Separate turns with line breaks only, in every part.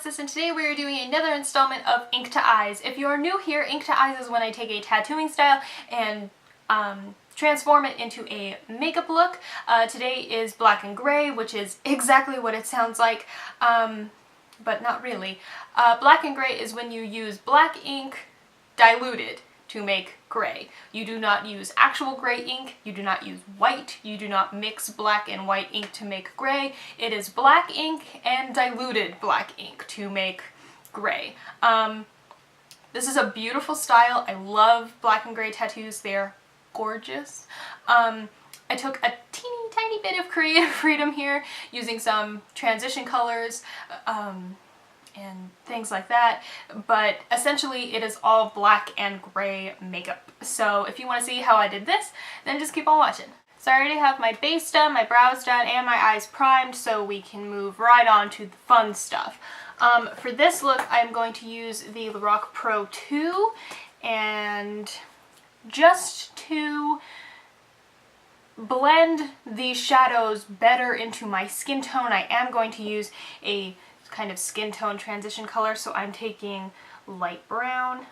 Alexis, and today we are doing another installment of Ink to Eyes. If you are new here, Ink to Eyes is when I take a tattooing style and transform it into a makeup look. Today is black and gray, which is exactly what it sounds like, but not really. Black and gray is when you use black ink diluted to make gray. You do not use actual gray ink, you do not use white, you do not mix black and white ink to make gray. It is black ink and diluted black ink to make gray. This is a beautiful style. I love black and gray tattoos. They're gorgeous. I took a teeny tiny bit of creative freedom here using some transition colors and things like that, but essentially it is all black and gray makeup. So if you want to see how I did this, then just keep on watching. So I already have my base done, my brows done, and my eyes primed, so we can move right on to the fun stuff. For this look, I'm going to use the Lorac Pro 2, and just to blend these shadows better into my skin tone, I am going to use a kind of skin tone transition color. So I'm taking light brown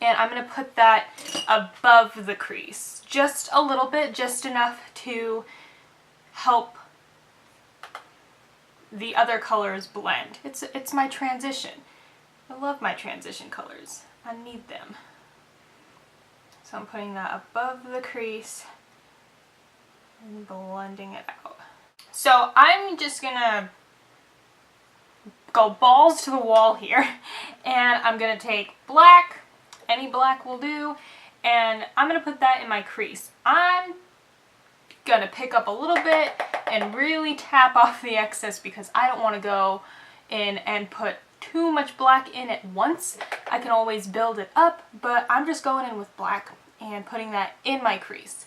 and I'm going to put that above the crease. Just a little bit, just enough to help the other colors blend. It's my transition. I love my transition colors. I need them. So I'm putting that above the crease and blending it out. So I'm just gonna go balls to the wall here, and I'm gonna take black, any black will do, and I'm gonna put that in my crease. I'm gonna pick up a little bit and really tap off the excess because I don't want to go in and put too much black in at once. I can always build it up, but I'm just going in with black and putting that in my crease.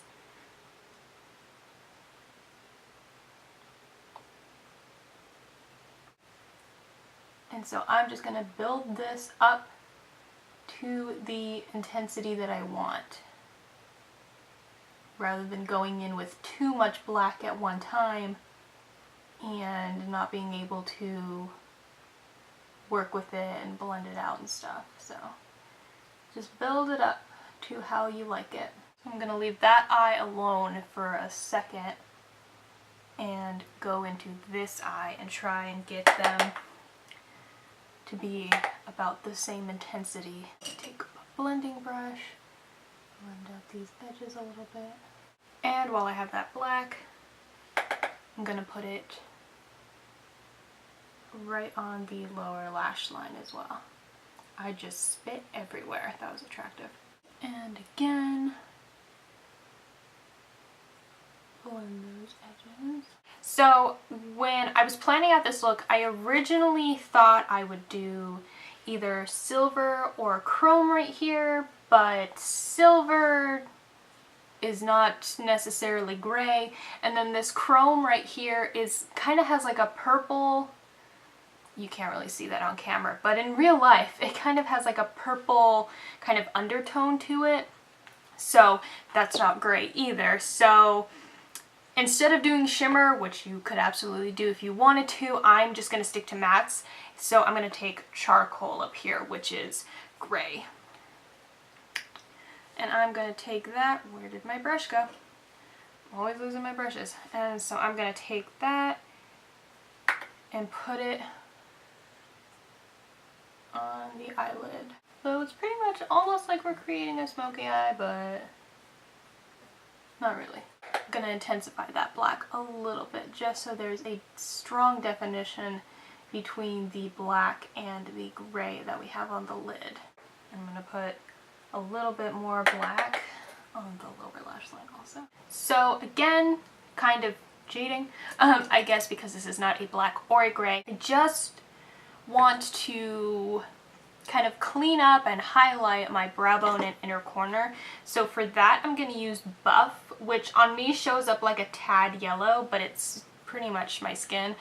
And so I'm just going to build this up to the intensity that I want, rather than going in with too much black at one time and not being able to work with it and blend it out and stuff. So just build it up to how you like it. I'm going to leave that eye alone for a second and go into this eye and try and get them to be about the same intensity. Take a blending brush, blend out these edges a little bit. And while I have that black, I'm going to put it right on the lower lash line as well. I just spit everywhere. That was attractive. And again, blend those edges. So when I was planning out this look, I originally thought I would do either silver or chrome right here, but silver is not necessarily gray, and then this chrome right here is kind of has like a purple. You can't really see that on camera, but in real life it kind of has like a purple kind of undertone to it, so that's not great either. So instead of doing shimmer, which you could absolutely do if you wanted to, I'm just going to stick to mattes. So I'm going to take charcoal up here, which is gray. And I'm going to take that, where did my brush go? I'm always losing my brushes. And so I'm going to take that and put it on the eyelid. So it's pretty much almost like we're creating a smoky eye, but not really. I'm going to intensify that black a little bit just so there's a strong definition between the black and the gray that we have on the lid. I'm going to put a little bit more black on the lower lash line also. So again, kind of cheating, I guess, because this is not a black or a gray. I just want to kind of clean up and highlight my brow bone and inner corner. So for that, I'm going to use Buff, which on me shows up like a tad yellow, but it's pretty much my skin.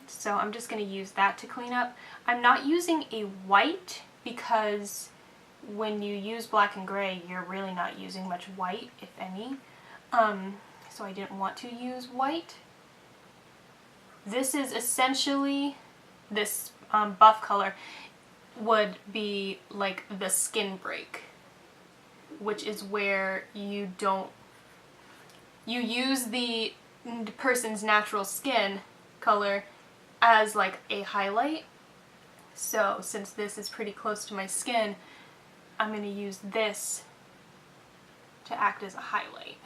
So I'm just going to use that to clean up. I'm not using a white because when you use black and gray, you're really not using much white, if any. So I didn't want to use white. This is essentially this buff color would be like the skin break, which is where you use the person's natural skin color as like a highlight. So since this is pretty close to my skin, I'm going to use this to act as a highlight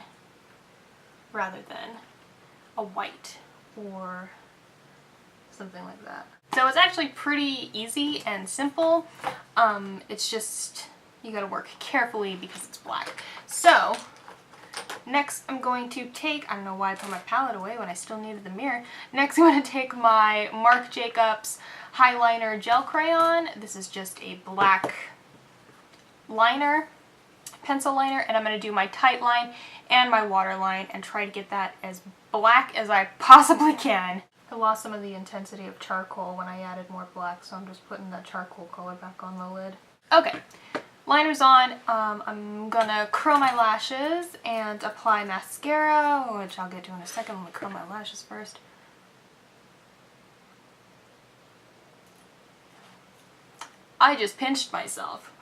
rather than a white or something like that. So it's actually pretty easy and simple. It's just, you gotta work carefully because it's black. So next I'm going to take, I don't know why I put my palette away when I still needed the mirror. Next I'm going to take my Marc Jacobs Highliner Gel Crayon. This is just a black liner, pencil liner, and I'm going to do my tight line and my waterline and try to get that as black as I possibly can. I lost some of the intensity of charcoal when I added more black, so I'm just putting that charcoal color back on the lid. Okay, liner's on. I'm gonna curl my lashes and apply mascara, which I'll get to in a second. I'm gonna curl my lashes first. I just pinched myself.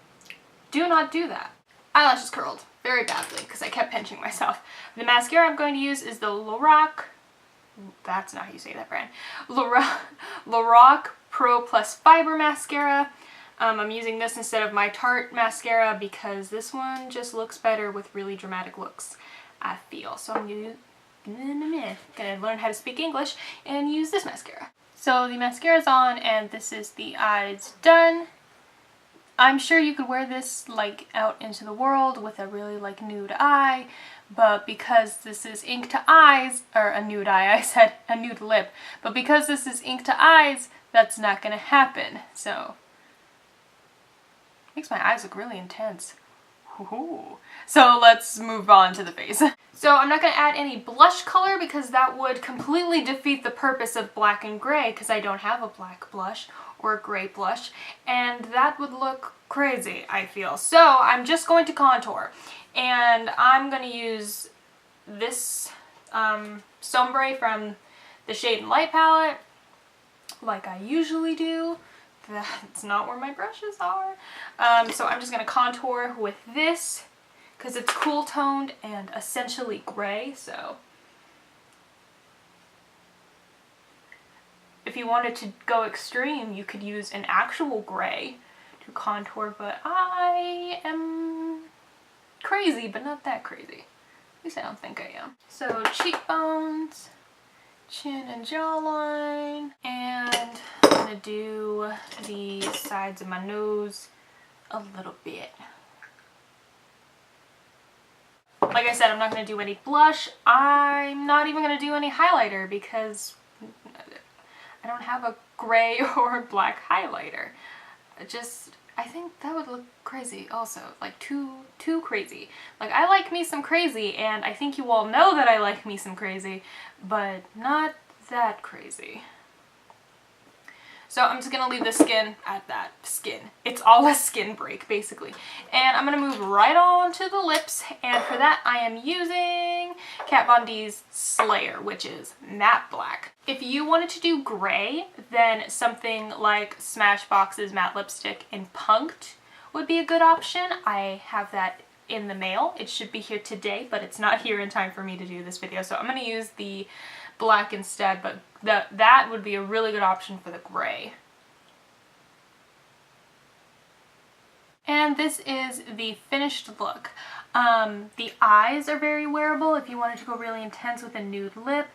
Do not do that. Eyelashes curled very badly because I kept pinching myself. The mascara I'm going to use is the Lorac, that's not how you say that brand, Lorac Pro Plus Fiber Mascara. I'm using this instead of my Tarte mascara because this one just looks better with really dramatic looks, I feel. So I'm gonna learn how to speak English and use this mascara. So the mascara's on and this is the eyes done. I'm sure you could wear this like out into the world with a really like nude eye, but because this is ink to eyes, or a nude eye, I said a nude lip, but because this is ink to eyes, that's not gonna happen. So makes my eyes look really intense. Ooh. So let's move on to the face. So I'm not going to add any blush color because that would completely defeat the purpose of black and gray because I don't have a black blush or a gray blush, and that would look crazy, I feel. So I'm just going to contour, and I'm going to use this Sombre from the Shade and Light palette like I usually do. That's not where my brushes are. So I'm just going to contour with this because it's cool toned and essentially gray. So if you wanted to go extreme, you could use an actual gray to contour, but I am crazy, but not that crazy. At least I don't think I am. So cheekbones, chin and jawline, and I'm gonna do the sides of my nose a little bit. Like I said, I'm not gonna do any blush. I'm not even gonna do any highlighter because I don't have a gray or black highlighter. I think that would look crazy also, like too crazy. Like, I like me some crazy, and I think you all know that I like me some crazy, but not that crazy. So I'm just gonna leave the skin at that. Skin. It's all a skin break, basically. And I'm gonna move right on to the lips, and for that I am using Kat Von D's Slayer, which is matte black. If you wanted to do gray, then something like Smashbox's matte lipstick in Punked would be a good option. I have that in the mail. It should be here today, but it's not here in time for me to do this video, so I'm gonna use the black instead, but that would be a really good option for the gray. And this is the finished look. The eyes are very wearable if you wanted to go really intense with a nude lip.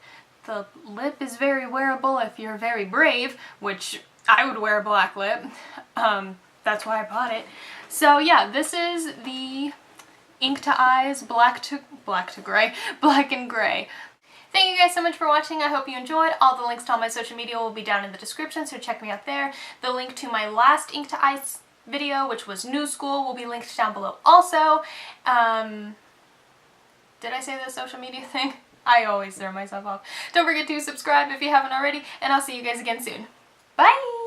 The lip is very wearable if you're very brave, which I would wear a black lip. That's why I bought it. So yeah, this is the ink to eyes, black and gray. Thank you guys so much for watching. I hope you enjoyed. All the links to all my social media will be down in the description, so check me out there. The link to my last ink to eyes video, which was New School, will be linked down below also. Did I say the social media thing? I always throw myself off. Don't forget to subscribe if you haven't already, and I'll see you guys again soon. Bye!